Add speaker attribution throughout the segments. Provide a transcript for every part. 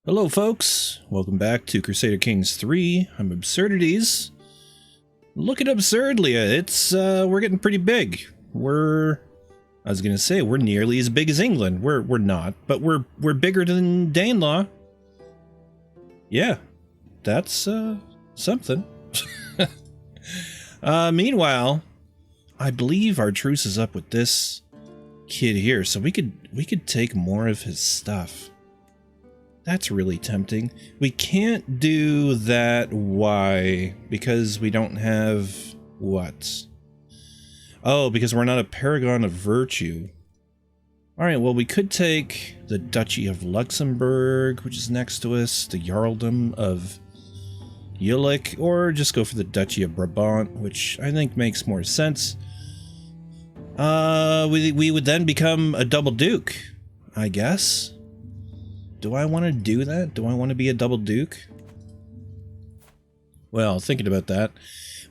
Speaker 1: Hello folks, welcome back to Crusader Kings III. I'm Absurdides. Look at 𝗬𝗏𝗲. It's we're getting pretty big. We're nearly as big as England. We're not, but we're bigger than Danelaw. Yeah, that's something. Meanwhile, I believe our truce is up with this kid here, so we could take more of his stuff. That's really tempting. We can't do that. Why? Because we don't have what? Oh, because we're not a paragon of virtue. Alright, well, we could take the Duchy of Luxembourg, which is next to us, the Jarldom of Jülich, or just go for the Duchy of Brabant, which I think makes more sense. We would then become a double duke, I guess. Do I want to do that? Do I want to be a double duke? Well, thinking about that,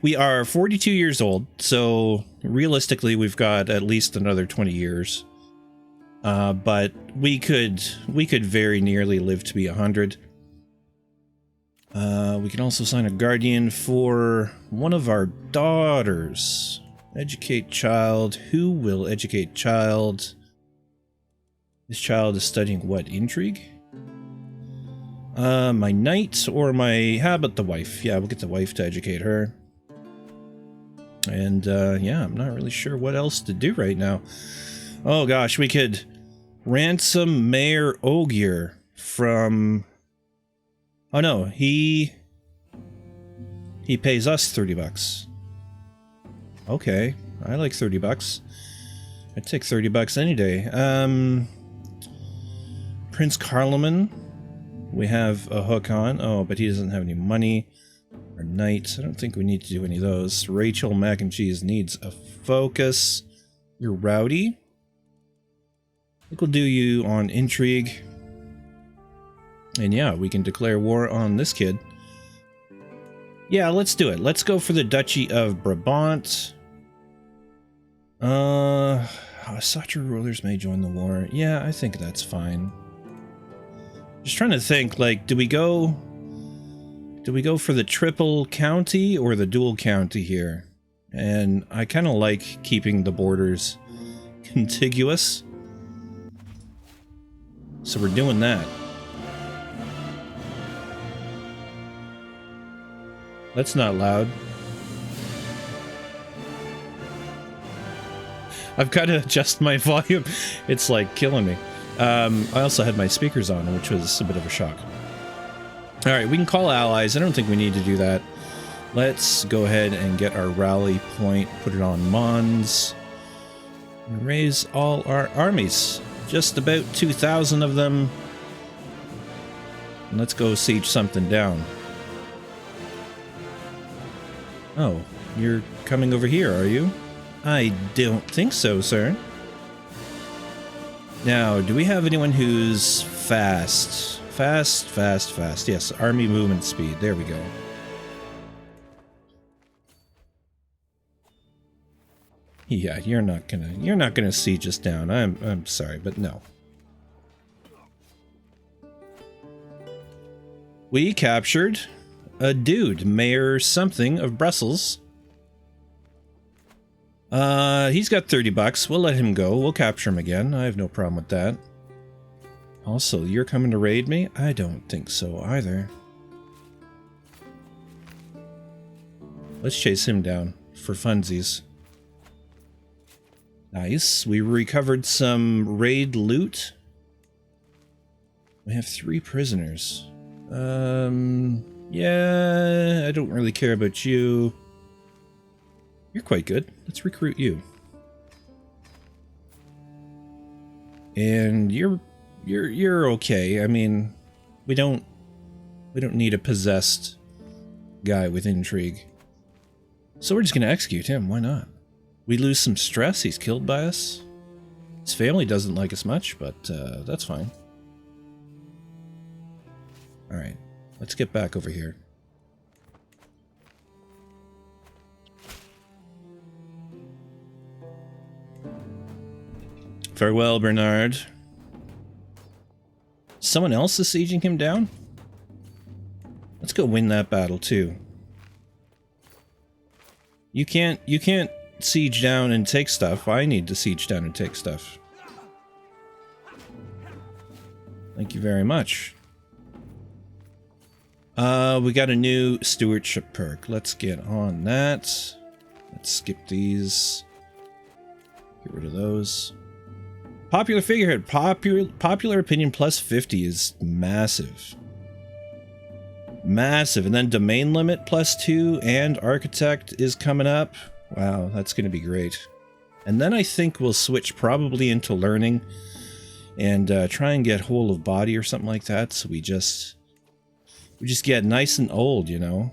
Speaker 1: we are 42 years old, so realistically we've got at least another 20 years. But we could very nearly live to be 100. We can also sign a guardian for one of our daughters. Educate child. Who will educate child? This child is studying what? Intrigue? My knight or how about the wife? Yeah, we'll get the wife to educate her. And, yeah, I'm not really sure what else to do right now. Oh gosh, we could ransom 𝗵𝗻𝗁𝗃 from... Oh no, he pays us 30 bucks. Okay, I like 30 bucks. I'd take 30 bucks any day. Prince Carloman. We have a hook on. Oh, but he doesn't have any money. Our knight. I don't think we need to do any of those. 𝗁𝗁𝗃 Mackenchiez needs a focus. You're rowdy. I think we'll do you on intrigue. And yeah, we can declare war on this kid. Yeah, let's do it. Let's go for the Duchy of Brabant. Such rulers may join the war. Yeah, I think that's fine. Just trying to think, like, do we go for the triple county or the dual county here? And I kind of like keeping the borders contiguous. So we're doing that. That's not loud. I've got to adjust my volume. It's like killing me. I also had my speakers on, which was a bit of a shock. Alright, we can call allies. I don't think we need to do that. Let's go ahead and get our rally point, put it on Mons, and raise all our armies. Just about 2,000 of them. And let's go siege something down. Oh, you're coming over here, are you? I don't think so, sir. Now, do we have anyone who's fast? Fast. Yes, army movement speed. There we go. Yeah, you're not gonna siege us down. I'm sorry, but no. We captured a dude, Mayor something of Brussels. He's got 30 bucks. We'll let him go. We'll capture him again. I have no problem with that. Also, you're coming to raid me? I don't think so either. Let's chase him down for funsies. Nice. We recovered some raid loot. We have 3 prisoners. Yeah, I don't really care about you. You're quite good. Let's recruit you. And you're okay. I mean, we don't need a possessed guy with intrigue. So we're just gonna execute him. Why not? We lose some stress. He's killed by us. His family doesn't like us much, but that's fine. All right, let's get back over here. Farewell, Bernard. Someone else is sieging him down? Let's go win that battle too. You can't siege down and take stuff. I need to siege down and take stuff. Thank you very much. We got a new stewardship perk. Let's get on that. Let's skip these. Get rid of those. Popular figurehead. Popular opinion plus 50 is massive. Massive. And then domain limit plus 2 and architect is coming up. Wow, that's going to be great. And then I think we'll switch probably into learning and try and get whole of body or something like that. So we just get nice and old, you know.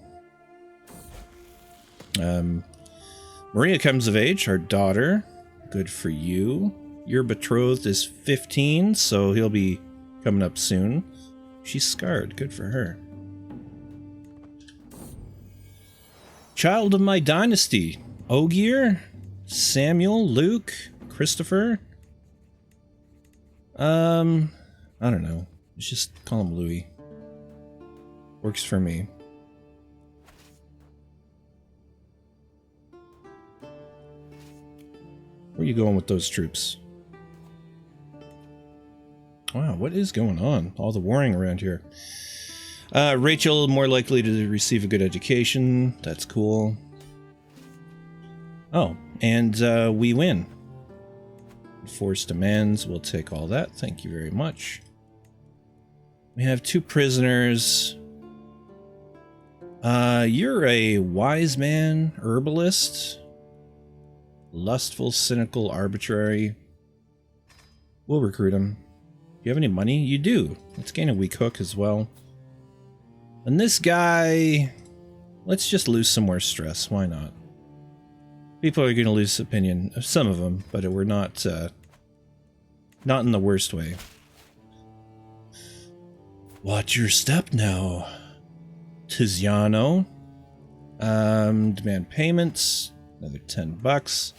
Speaker 1: Maria comes of age, our daughter. Good for you. Your betrothed is 15, so he'll be coming up soon. She's scarred. Good for her. Child of my dynasty. Ogier, Samuel, Luke, Christopher. I don't know. Let's just call him Louis. Works for me. Where are you going with those troops? Wow, what is going on? All the warring around here. Rachel, more likely to receive a good education. That's cool. Oh, and we win. Forced demands. We'll take all that. Thank you very much. We have 2 prisoners. You're a wise man, herbalist. Lustful, cynical, arbitrary. We'll recruit him. Do you have any money? You do. Let's gain a weak hook as well. And this guy... Let's just lose some more stress. Why not? People are going to lose opinion. Some of them, but we're not... not in the worst way. Watch your step now. Tiziano. Demand payments. Another $10.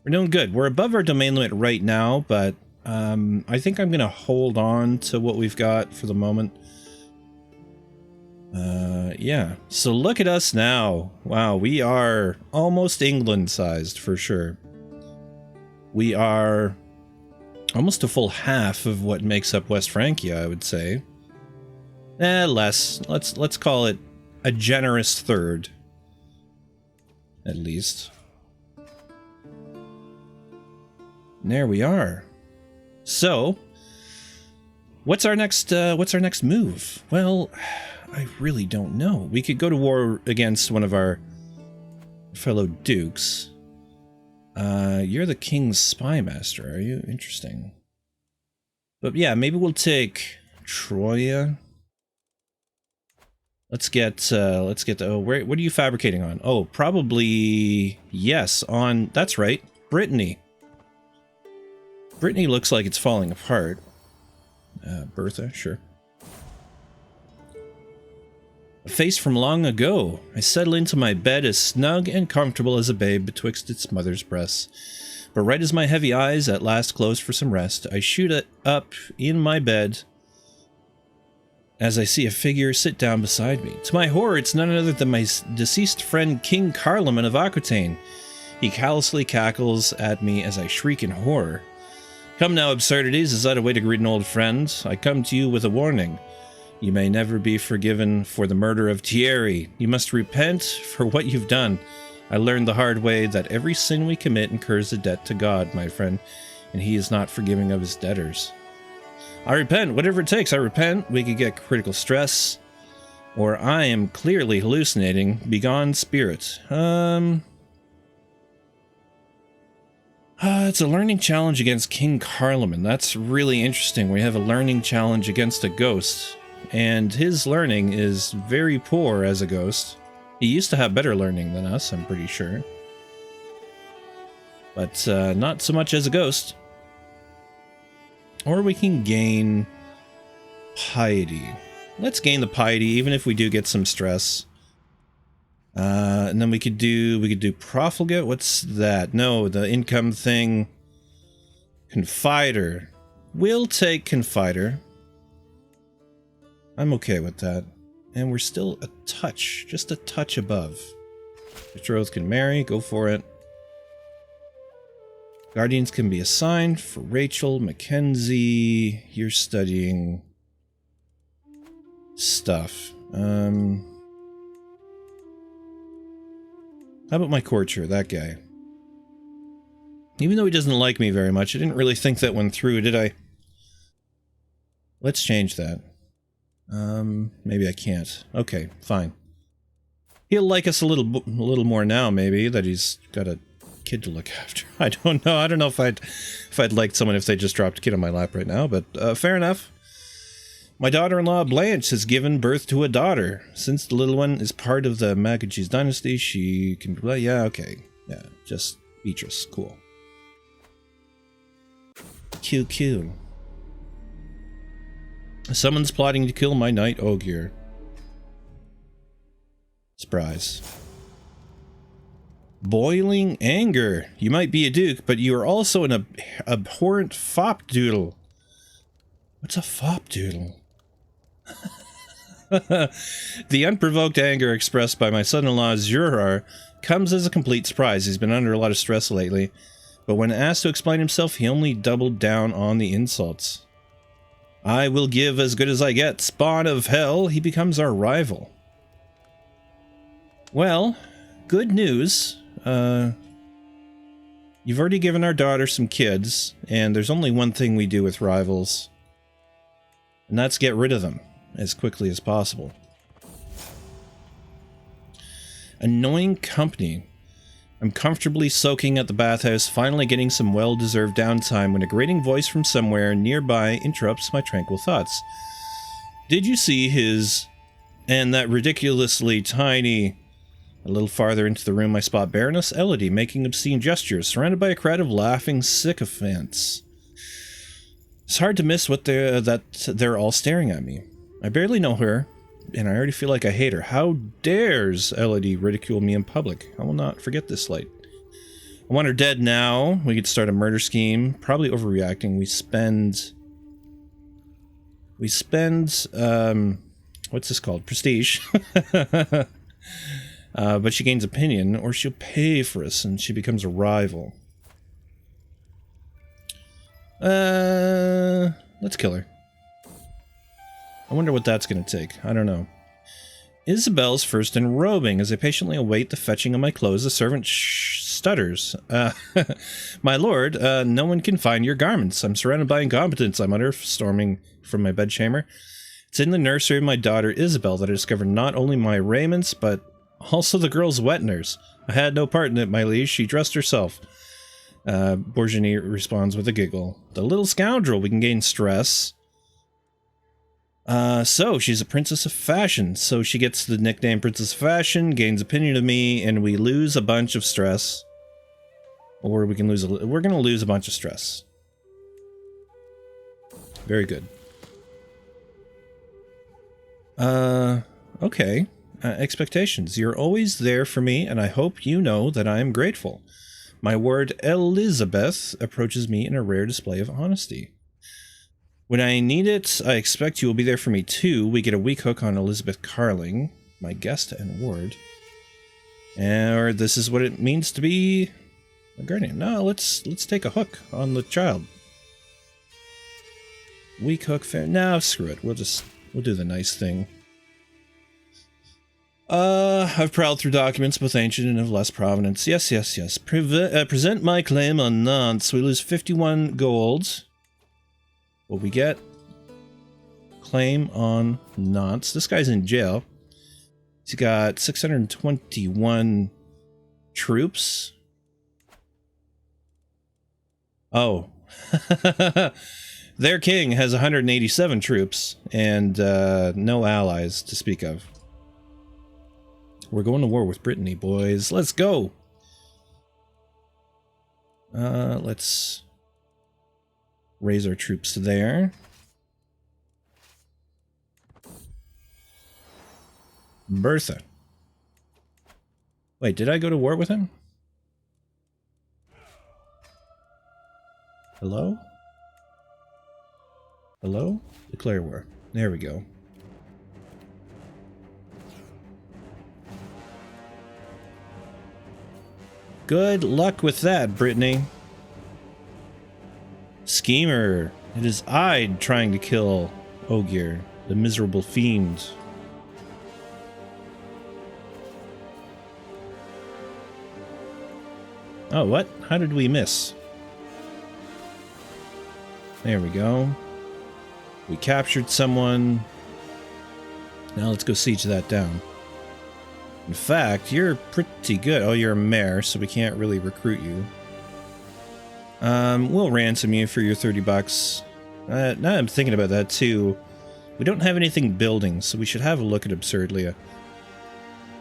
Speaker 1: We're doing good. We're above our domain limit right now, but I think I'm going to hold on to what we've got for the moment. Yeah. So look at us now. Wow, we are almost England-sized for sure. We are almost a full half of what makes up West Francia, I would say. Less. Let's call it a generous third. At least. And there we are. So, what's our next move? Well, I really don't know. We could go to war against one of our fellow dukes. You're the king's spy master, are you? Interesting. But yeah, maybe we'll take Troya. Let's get the, oh, what are you fabricating on? Oh, probably, yes, on, that's right, Brittany. Brittany looks like it's falling apart. Bertha, sure. A face from long ago. I settle into my bed as snug and comfortable as a babe betwixt its mother's breasts. But right as my heavy eyes at last close for some rest, I shoot it up in my bed as I see a figure sit down beside me. To my horror, it's none other than my deceased friend King Carloman of Aquitaine. He callously cackles at me as I shriek in horror. Come now, Absurdides, is that a way to greet an old friend? I come to you with a warning. You may never be forgiven for the murder of 𝗺𝗫. You must repent for what you've done. I learned the hard way that every sin we commit incurs a debt to God, my friend, and he is not forgiving of his debtors. I repent, whatever it takes, I repent. We could get critical stress, or I am clearly hallucinating. Begone, spirit. It's a learning challenge against King Carloman. That's really interesting. We have a learning challenge against a ghost, and his learning is very poor as a ghost. He used to have better learning than us, I'm pretty sure. But not so much as a ghost. Or we can gain piety. Let's gain the piety, even if we do get some stress. And then we could do profligate. What's that? No, the income thing. Confider. We'll take Confider. I'm okay with that. And we're still a touch, just a touch above. Betrothed can marry, go for it. Guardians can be assigned for Rachel, Mackenzie. You're studying stuff. How about my courtier, that guy? Even though he doesn't like me very much, I didn't really think that one through, did I? Let's change that. Maybe I can't. Okay, fine. He'll like us a little more now, maybe, that he's got a kid to look after. I don't know. I don't know if I'd like someone if they just dropped a kid on my lap right now, but fair enough. My daughter-in-law Blanche has given birth to a daughter. Since the little one is part of the Mackenchiez dynasty, she can... Well, yeah, okay. Yeah, just Beatrice. Cool. QQ. Someone's plotting to kill my knight Ogier. Surprise. Boiling anger. You might be a duke, but you are also an abhorrent fopdoodle. What's a fopdoodle? The unprovoked anger expressed by my son-in-law 𝗁𝗏 comes as a complete surprise. He's been under a lot of stress lately, but when asked to explain himself, he only doubled down on the insults. I will give as good as I get. Spawn of hell, he becomes our rival. Well, good news. You've already given our daughter some kids, and there's only one thing we do with rivals, and that's get rid of them as quickly as possible. Annoying company. I'm comfortably soaking at the bathhouse, finally getting some well-deserved downtime when a grating voice from somewhere nearby interrupts my tranquil thoughts. Did you see his... And that ridiculously tiny... A little farther into the room I spot Baroness Elodie making obscene gestures, surrounded by a crowd of laughing sycophants. It's hard to miss what they're all staring at me. I barely know her, and I already feel like I hate her. How dares Elodie ridicule me in public? I will not forget this slight. I want her dead now. We could start a murder scheme. Probably overreacting. We spend, what's this called? Prestige. But she gains opinion, or she'll pay for us, and she becomes a rival. Let's kill her. I wonder what that's going to take. I don't know. Isabel's first enrobing. As I patiently await the fetching of my clothes, the servant stutters. My lord, no one can find your garments. I'm surrounded by incompetence, I mutter, storming from my bedchamber. It's in the nursery of my daughter Isabel that I discovered not only my raiments, but also the girl's wetners. I had no part in it, my liege. She dressed herself. 𝗵𝗫 responds with a giggle. The little scoundrel. We can gain stress. So, she's a princess of fashion. So she gets the nickname Princess of Fashion, gains opinion of me, and we lose a bunch of stress. Or we can lose we're gonna lose a bunch of stress. Very good. Okay. Expectations. You're always there for me, and I hope you know that I am grateful. My ward Elizabeth approaches me in a rare display of honesty. When I need it, I expect you will be there for me too. We get a weak hook on Elizabeth Carling, my guest and ward. Or this is what it means to be a guardian. No, let's take a hook on the child. Weak hook fair. No, screw it. We'll do the nice thing. I've prowled through documents both ancient and of less provenance. Yes. Present my claim on Nantes. We lose 51 gold. What we get? Claim on Nantes. This guy's in jail. He's got 621 troops. Oh. Their king has 187 troops and no allies to speak of. We're going to war with Brittany, boys. Let's go! Let's raise our troops there. Bertha. Wait, did I go to war with him? Hello? Hello? Declare war. There we go. Good luck with that, Brittany. Schemer. It is I trying to kill Ogier, the miserable fiend. Oh, what? How did we miss? There we go. We captured someone. Now let's go siege that down. In fact, you're pretty good. Oh, you're a mayor, so we can't really recruit you. We'll ransom you for your 30 bucks. Now I'm thinking about that too. We don't have anything building, so we should have a look at Absurdides.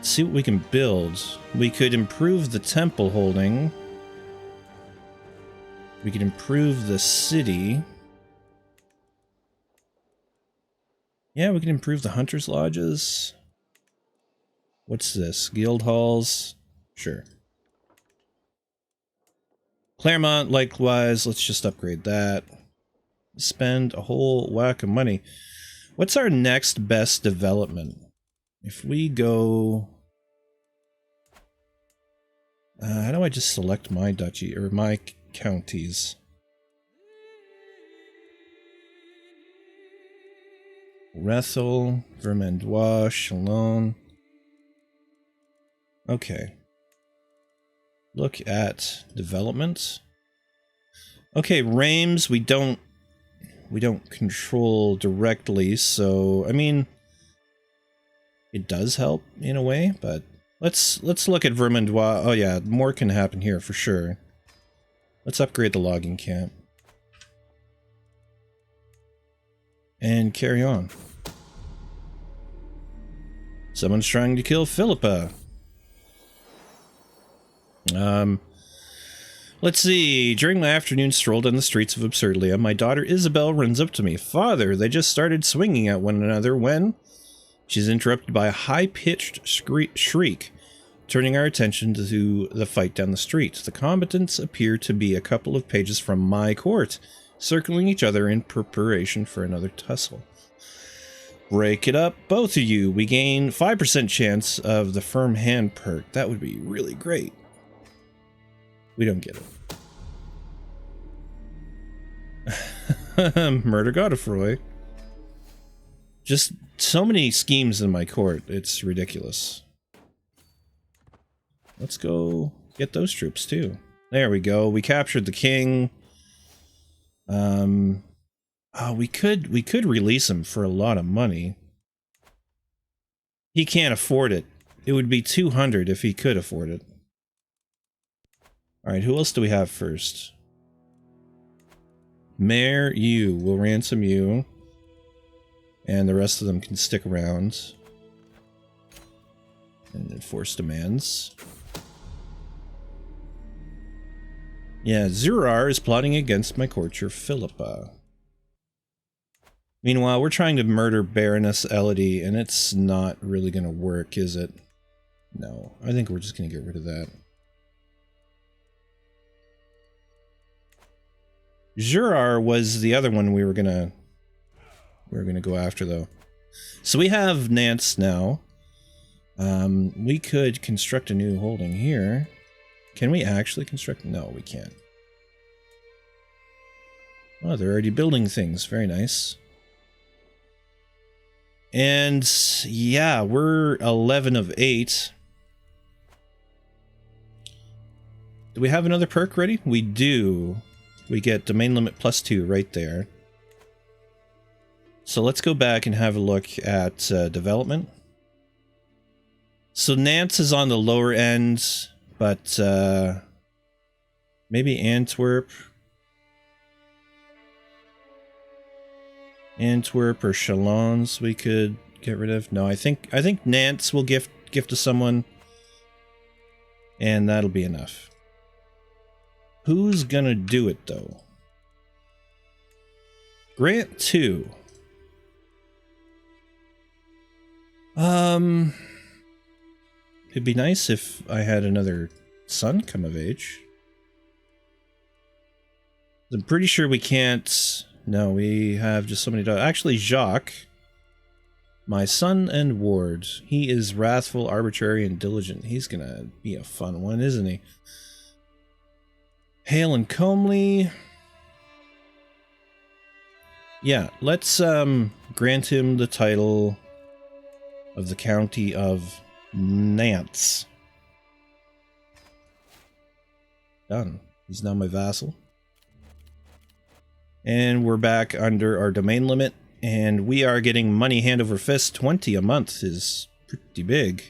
Speaker 1: See what we can build. We could improve the temple holding. We could improve the city. Yeah, we can improve the hunters' lodges. What's this? Guild halls? Sure. Claremont, likewise. Let's just upgrade that. Spend a whole whack of money. What's our next best development? If we go... how do I just select my duchy, or my counties? Rethel, Vermandois, Chalon. Okay. Look at development. Okay, Reims we don't control directly, so I mean it does help in a way, but let's look at Vermandois. Oh yeah, more can happen here for sure. Let's upgrade the logging camp. And carry on. Someone's trying to kill Philippa. Let's see. During my afternoon stroll down the streets of Absurdides, my daughter Isabel runs up to me. Father, they just started swinging at one another when... She's interrupted by a high-pitched shriek, turning our attention to the fight down the street. The combatants appear to be a couple of pages from my court, circling each other in preparation for another tussle. Break it up, both of you. We gain 5% chance of the firm hand perk. That would be really great. We don't get it. Murder Godefroy. Just so many schemes in my court. It's ridiculous. Let's go get those troops too. There we go. We captured the king. Oh, we could release him for a lot of money. He can't afford it. It would be 200 if he could afford it. Alright, who else do we have first? Mayor, you. We'll ransom you. And the rest of them can stick around. And enforce demands. Yeah, 𝗁 is plotting against my courtier Philippa. Meanwhile, we're trying to murder Baroness Elodie, and it's not really going to work, is it? No, I think we're just going to get rid of that. 𝗁 was the other one we were gonna go after, though. So we have Nantes now. We could construct a new holding here. Can we actually construct? No, we can't. Oh, they're already building things. Very nice. And yeah, we're 11 of 8. Do we have another perk ready? We do. We get domain limit +2 right there. So let's go back and have a look at development. So Nantes is on the lower end, but maybe Antwerp. Antwerp or Chalons we could get rid of. No, I think Nantes will gift to someone, and that'll be enough. Who's gonna do it though? Grant 2. It'd be nice if I had another son come of age. I'm pretty sure we can't. No, we have just so many daughters. Actually, Jacques, my son and ward, he is wrathful, arbitrary, and diligent. He's gonna be a fun one, isn't he? 𝗬𝘁𝗀𝗀𝗧. Yeah, let's grant him the title of the County of Nantes. Done. He's now my vassal. And we're back under our domain limit, and we are getting money hand over fist. 20 a month is pretty big.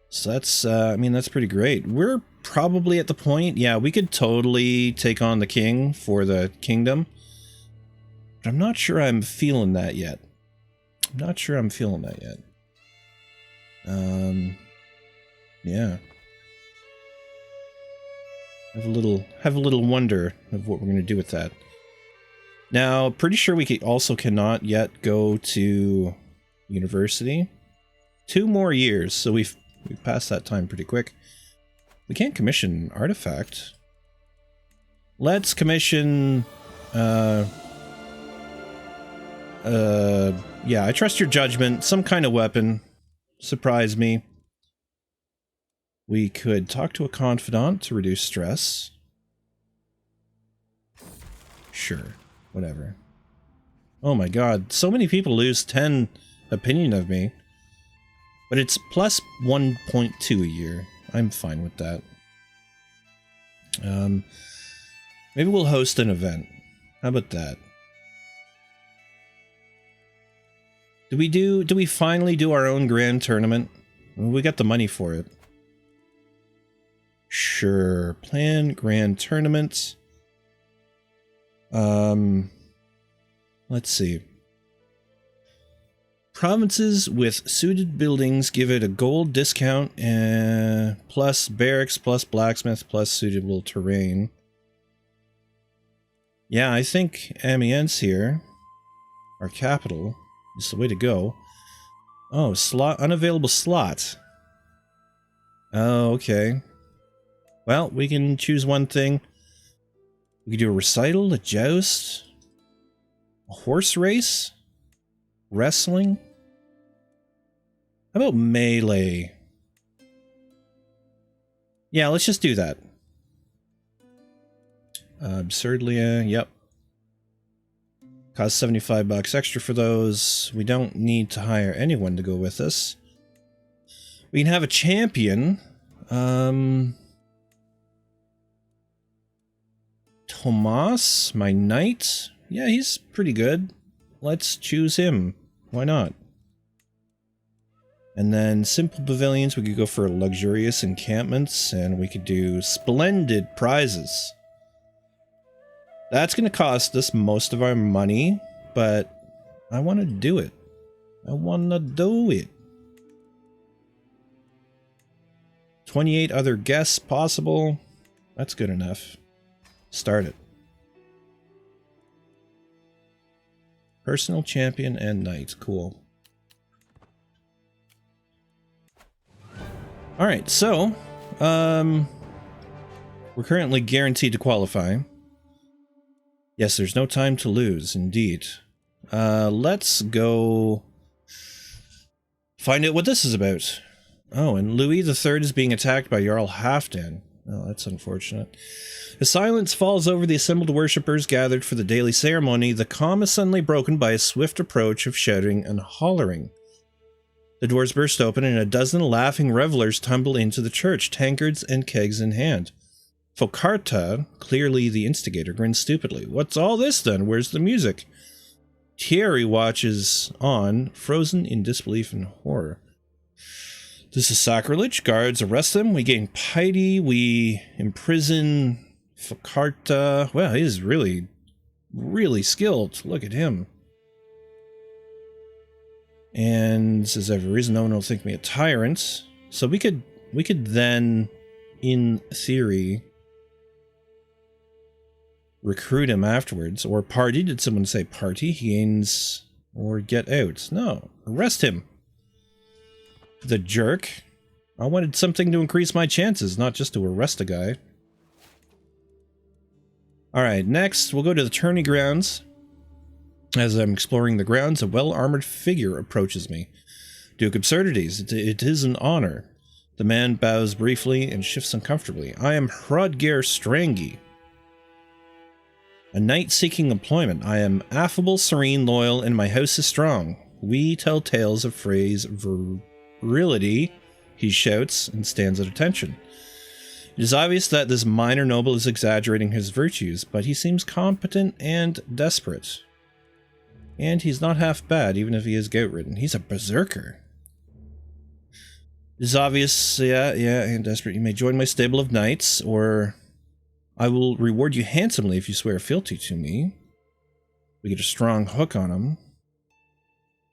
Speaker 1: So that's, I mean, that's pretty great. We're probably at the point, yeah, we could totally take on the king for the kingdom. But I'm not sure I'm feeling that yet. I'm not sure I'm feeling that yet. Yeah. Have a little wonder of what we're going to do with that. Now, pretty sure we also cannot yet go to university. 2 more years, so we've passed that time pretty quick. We can't commission an artifact. Let's commission, yeah, I trust your judgment. Some kind of weapon. Surprise me. We could talk to a confidant to reduce stress. Sure, whatever. Oh my god, so many people lose 10 opinion of me. But it's plus 1.2 a year. I'm fine with that. Maybe we'll host an event. How about that? Do we finally do our own grand tournament? We got the money for it. Sure. Plan grand tournament. Let's see. Provinces with suited buildings give it a gold discount, plus barracks, plus blacksmith, plus suitable terrain. Yeah, I think Amiens here, our capital, is the way to go. Oh, unavailable slot. Oh, okay. Well, we can choose one thing. We could do a recital, a joust, a horse race, wrestling. How about melee? Yeah, let's just do that. Absurdides, yep. Cost $75 extra for those. We don't need to hire anyone to go with us. We can have a champion. Thomas, my knight. Yeah, he's pretty good. Let's choose him. Why not? And then simple pavilions, we could go for luxurious encampments, and we could do splendid prizes. That's going to cost us most of our money, but I want to do it. I want to do it. 28 other guests possible. That's good enough. Start it. Personal champion and knight. Cool. Alright, so, we're currently guaranteed to qualify. Yes, there's no time to lose, indeed. Let's go find out what this is about. Oh, and Louis III is being attacked by Jarl Halfdan. Oh, that's unfortunate. As silence falls over the assembled worshippers gathered for the daily ceremony, the calm is suddenly broken by a swift approach of shouting and hollering. The doors burst open and a dozen laughing revelers tumble into the church, tankards and kegs in hand. 𝘁𝗏𝗏, clearly the instigator, grins stupidly. What's all this then? Where's the music? Thierry watches on, frozen in disbelief and horror. This is sacrilege. Guards arrest them. We gain piety. We imprison 𝘁𝗏𝗏. Well, he's really, really skilled. Look at him. And says every reason no one will think me a tyrant. So we could then, in theory, recruit him afterwards. Or party. Did someone say party? He gains or get out. No. Arrest him. The jerk. I wanted something to increase my chances, not just to arrest a guy. Alright, next we'll go to the tourney grounds. As I'm exploring the grounds, a well-armored figure approaches me. Duke Absurdides, it is an honor. The man bows briefly and shifts uncomfortably. I am 𝗺𝗸𝗲, a knight seeking employment. I am affable, serene, loyal, and my house is strong. We tell tales of phrase virility, he shouts and stands at attention. It is obvious that this minor noble is exaggerating his virtues, but he seems competent and desperate. And he's not half bad, even if he is gout-ridden. He's a berserker. It is obvious, yeah, and desperate. You may join my stable of knights, or I will reward you handsomely if you swear fealty to me. We get a strong hook on him.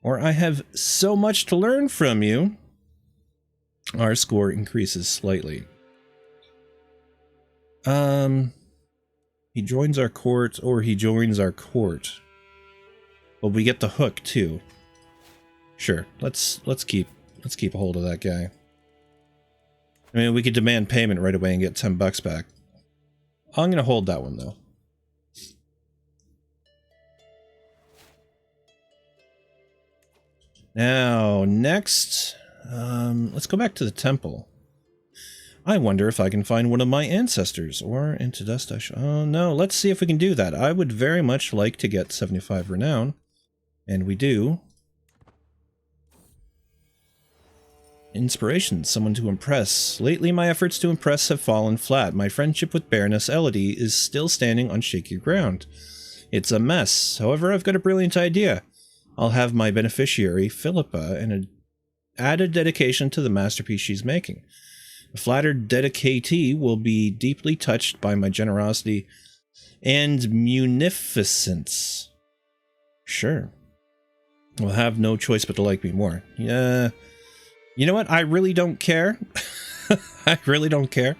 Speaker 1: Or I have so much to learn from you. Our score increases slightly. He joins our court, or he joins our court. But we get the hook too. Sure, let's keep a hold of that guy. I mean, we could demand payment right away and get $10 back. I'm gonna hold that one though. Now, next, let's go back to the temple. I wonder if I can find one of my ancestors, or into dust. Oh no, let's see if we can do that. I would very much like to get 75 renown, and we do. Inspiration, someone to impress. Lately, my efforts to impress have fallen flat. My friendship with Baroness 𝗬𝗲 is still standing on shaky ground. It's a mess. However, I've got a brilliant idea. I'll have my beneficiary, 𝗬𝗲, and add a dedication to the masterpiece she's making. A flattered dedicatee will be deeply touched by my generosity and munificence. Sure. We'll have no choice but to like me more. Yeah. You know what? I really don't care. I really don't care.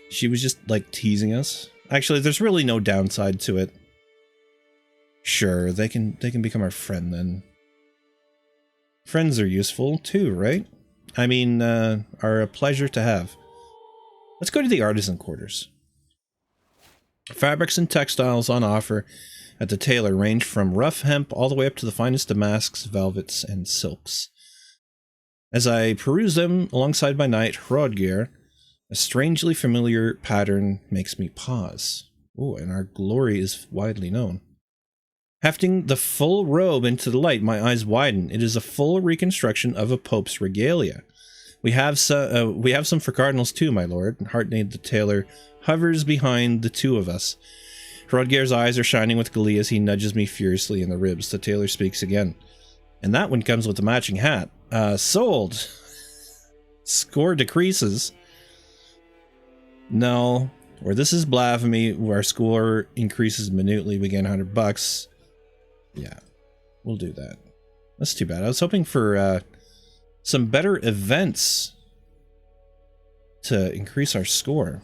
Speaker 1: She was just, like, teasing us. Actually, there's really no downside to it. Sure, they can become our friend then. Friends are useful too, right? I mean, are a pleasure to have. Let's go to the artisan quarters. Fabrics and textiles on offer at the tailor range from rough hemp all the way up to the finest damasks, velvets, and silks. As I peruse them alongside my knight, 𝗺𝗸𝗲, a strangely familiar pattern makes me pause. Oh, and our glory is widely known. Hefting the full robe into the light, my eyes widen. It is a full reconstruction of a pope's regalia. We have some for cardinals too, my lord. Hartnade the tailor hovers behind the two of us. 𝗺𝗸𝗲's eyes are shining with glee as he nudges me furiously in the ribs. The tailor speaks again. And that one comes with a matching hat. Sold. Score decreases. No. Or this is blasphemy, where our score increases minutely. We gain $100. Yeah, we'll do that. That's too bad. I was hoping for some better events to increase our score.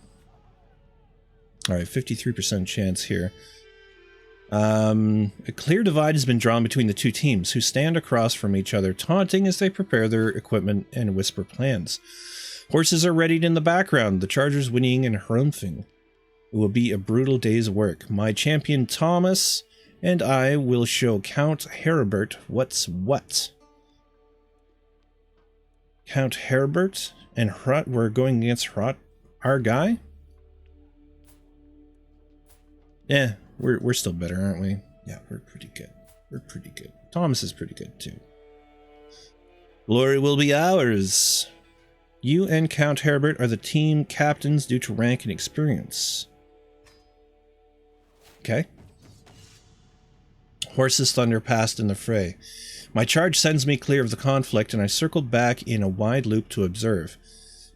Speaker 1: Alright, 53% chance here. A clear divide has been drawn between the two teams, who stand across from each other, taunting as they prepare their equipment and whisper plans. Horses are readied in the background, the chargers whinnying and harumping. It will be a brutal day's work. My champion Thomas and I will show Count 𝗺𝗻𝗻𝗃 what's what. Count 𝗺𝗻𝗻𝗃 and 𝗺𝗃, we're going against 𝗺𝗃, our guy? Yeah, we're still better, aren't we? Yeah, we're pretty good. We're pretty good. Thomas is pretty good too. Glory will be ours. You and Count 𝗺𝗻𝗻𝗃 are the team captains due to rank and experience. Okay. Horses thunder past in the fray. My charge sends me clear of the conflict, and I circled back in a wide loop to observe.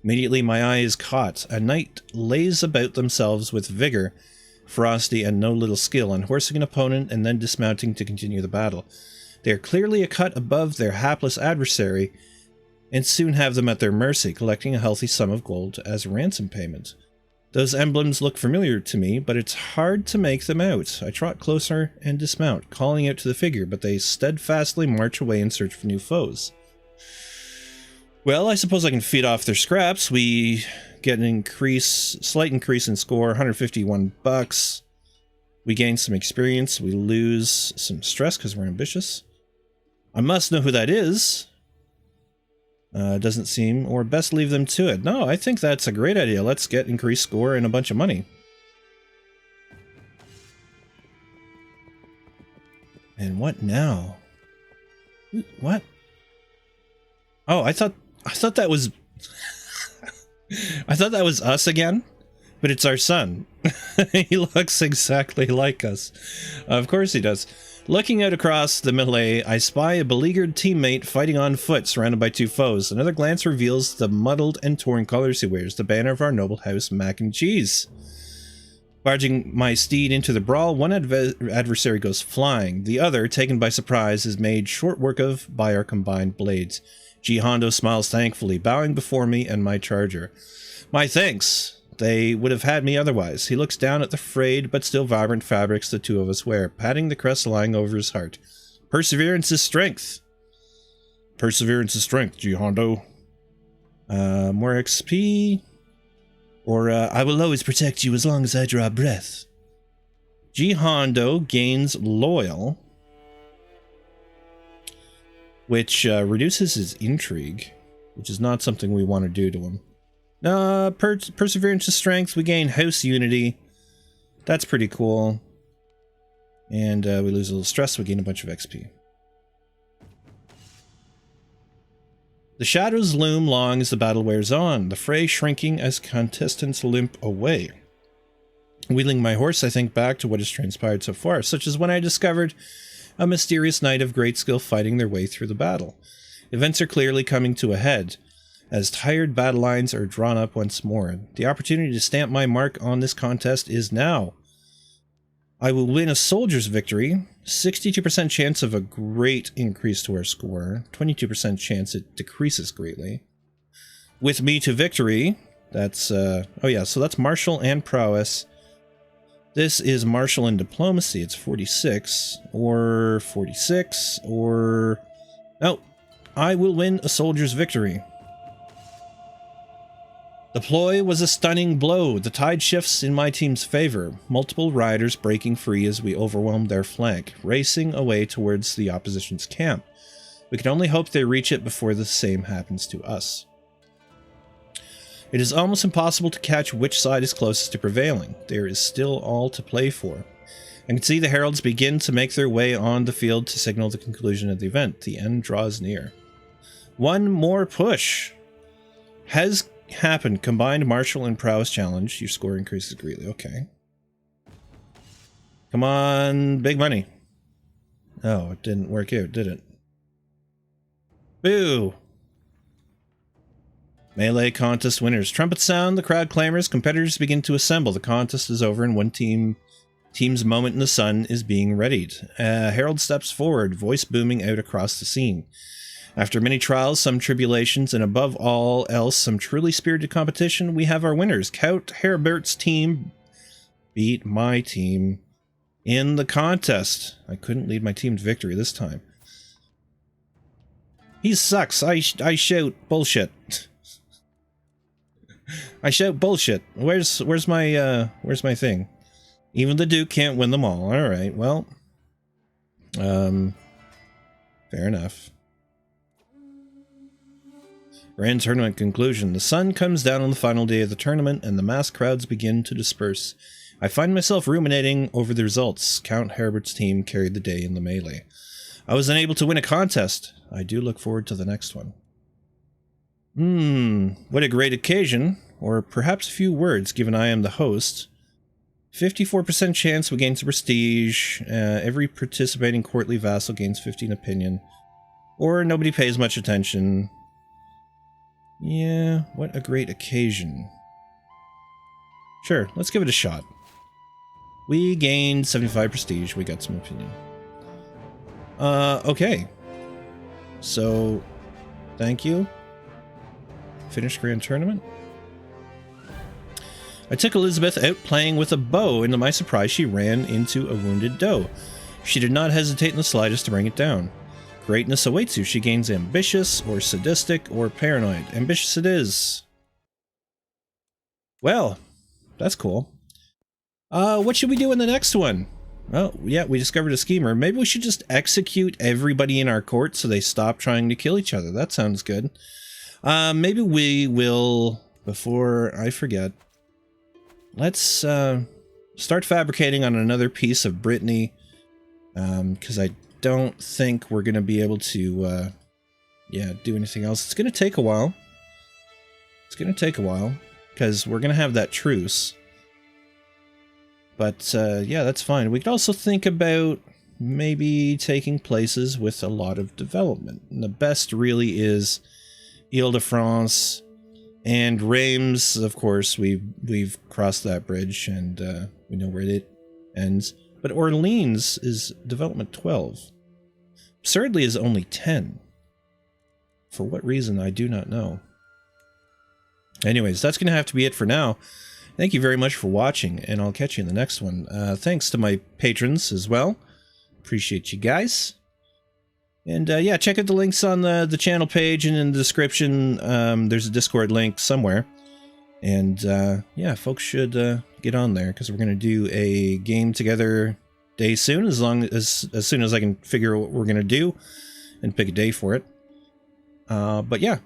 Speaker 1: Immediately my eye is caught. A knight lays about themselves with vigor, ferocity, and no little skill, unhorsing an opponent and then dismounting to continue the battle. They are clearly a cut above their hapless adversary, and soon have them at their mercy, collecting a healthy sum of gold as ransom payment. Those emblems look familiar to me, but it's hard to make them out. I trot closer and dismount, calling out to the figure, but they steadfastly march away in search for new foes. Well, I suppose I can feed off their scraps. We get an slight increase in score, $151. We gain some experience. We lose some stress because we're ambitious. I must know who that is. Doesn't seem, or best leave them to it. No, I think that's a great idea. Let's get increased score and a bunch of money. And what now? What? Oh, I thought that was I thought that was us again, but it's our son. He looks exactly like us. Of course he does. Looking out across the melee, I spy a beleaguered teammate fighting on foot, surrounded by two foes. Another glance reveals the muddled and torn colors he wears, the banner of our noble house Mackenchiez. Barging my steed into the brawl, one adversary goes flying. The other, taken by surprise, is made short work of by our combined blades. 𝗬𝗏𝗲𝗲 smiles thankfully, bowing before me and my charger. My thanks. They would have had me otherwise. He looks down at the frayed but still vibrant fabrics the two of us wear, patting the crest lying over his heart. Perseverance is strength. Perseverance is strength, 𝗬𝗏𝗲𝗲. More XP. Or, I will always protect you as long as I draw breath. 𝗬𝗏𝗲𝗲 gains loyal, which reduces his intrigue, which is not something we want to do to him. Perseverance is strength. We gain house unity. That's pretty cool. And we lose a little stress. We gain a bunch of XP. The shadows loom long as the battle wears on, the fray shrinking as contestants limp away. Wheeling my horse, I think back to what has transpired so far, such as when I discovered a mysterious knight of great skill fighting their way through the battle. Events are clearly coming to a head, as tired battle lines are drawn up once more. The opportunity to stamp my mark on this contest is now. I will win a soldier's victory, 62% chance of a great increase to our score, 22% chance it decreases greatly. With me to victory, that's, oh yeah, so that's martial and prowess. This is martial and diplomacy, it's 46, or 46, or... No, I will win a soldier's victory. The ploy was a stunning blow. The tide shifts in my team's favor, multiple riders breaking free as we overwhelm their flank, racing away towards the opposition's camp. We can only hope they reach it before the same happens to us. It is almost impossible to catch which side is closest to prevailing. There is still all to play for. I can see the heralds begin to make their way on the field to signal the conclusion of the event. The end draws near. One more push. Has happened. Combined martial and prowess challenge. Your score increases greatly. Okay. Come on, big money. Oh, it didn't work out, did it? Boo! Melee contest winners. Trumpets sound, the crowd clamors, competitors begin to assemble. The contest is over and one team's moment in the sun is being readied. Herald steps forward, voice booming out across the scene. After many trials, some tribulations, and above all else, some truly spirited competition, we have our winners. 𝗁𝗏𝗃𝗏's team beat my team in the contest. I couldn't lead my team to victory this time. He sucks. I shout bullshit. I shout bullshit. Where's my thing? Even the Duke can't win them all. All right. Well, fair enough. Grand tournament conclusion. The sun comes down on the final day of the tournament, and the mass crowds begin to disperse. I find myself ruminating over the results. 𝗁𝗏𝗃𝗏's team carried the day in the melee. I was unable to win a contest. I do look forward to the next one. What a great occasion, or perhaps a few words, given I am the host. 54% chance we gain some prestige. Every participating courtly vassal gains 15 opinion. Or nobody pays much attention. Yeah, what a great occasion. Sure, let's give it a shot. We gained 75 prestige, we got some opinion. Okay. So, thank you. Finished Grand Tournament. I took Elizabeth out playing with a bow, and to my surprise she ran into a wounded doe. She did not hesitate in the slightest to bring it down. Greatness awaits you. She gains ambitious, or sadistic, or paranoid. Ambitious it is. Well, that's cool. What should we do in the next one? Oh, yeah, we discovered a schemer. Maybe we should just execute everybody in our court so they stop trying to kill each other. That sounds good. Maybe we will, before I forget, let's start fabricating on another piece of Brittany, because I don't think we're going to be able to, yeah, do anything else. It's going to take a while. It's going to take a while, because we're going to have that truce. But, yeah, that's fine. We could also think about maybe taking places with a lot of development. And the best really is Ile-de-France and Reims. Of course, we've crossed that bridge, and we know where it ends. But Orleans is development 12. Absurdly is only 10. For what reason, I do not know. Anyways, that's going to have to be it for now. Thank you very much for watching, and I'll catch you in the next one. Thanks to my patrons as well. Appreciate you guys. And yeah, check out the links on the channel page and in the description. There's a Discord link somewhere. And yeah, folks should get on there, because we're going to do a game together day soon, as soon as I can figure out what we're going to do and pick a day for it. But yeah,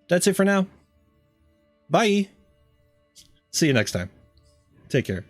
Speaker 1: that's it for now. Bye. See you next time. Take care.